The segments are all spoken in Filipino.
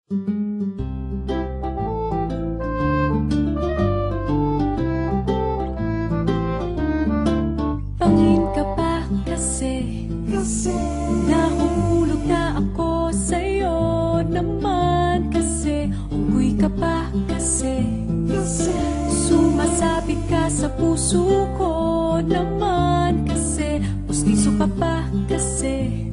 Pangin ka ba kasi nahuhulog na ako sa'yo naman kasi unggoy ka ba kasi sumasabit ka sa puso ko naman kasi pustiso ka ba kasi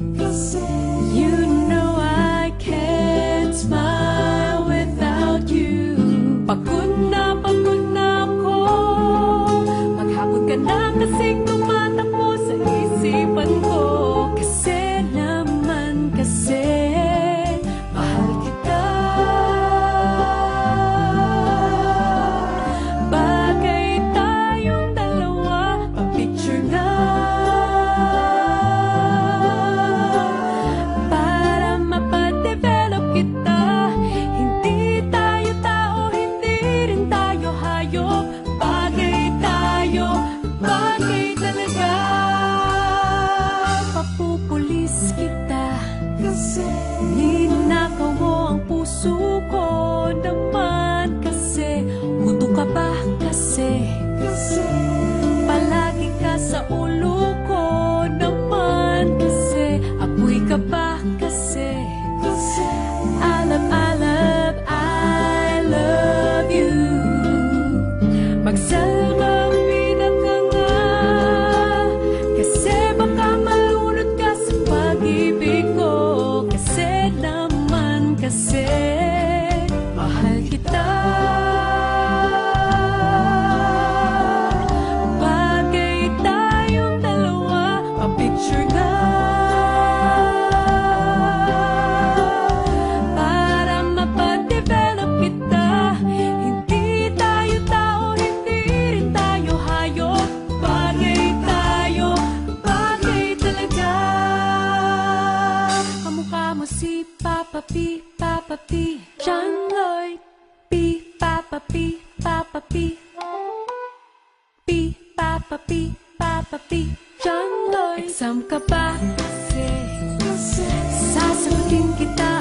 you know I can't smile without you. Pagod na ako, maghapon ka na kasing tumatakbo sa isipan ko. Kasi naman kasi mahal kita. Bagay tayong dalawa, pa-picture na para mapadevelop kita. Hindi tayo tao, hindi rin tayo hayop. Bagay tayo, bagay talaga. Papupulis kita ninakaw mo ang puso ko naman kasi gusto ka ba kasi palagi ka sa ulo ko naman kasi apoy ka ba kasi I love you. Magsalmamina ka nga kasi baka malunod ka sa pag-ibig ko. Kasi naman kasi mahal kita. Bagay tayong dalawa, pa-picture nga para mapadevelop kita. Hindi tayo tao, hindi rin tayo hayop. Bagay tayo, bagay talaga. Kamukha mo si Papa P, Papa P, John Lloyd P, Papa P, Papa P, P, Papa P, Papa P, John Lloyd. Exam ka ba kasi sasagutin kita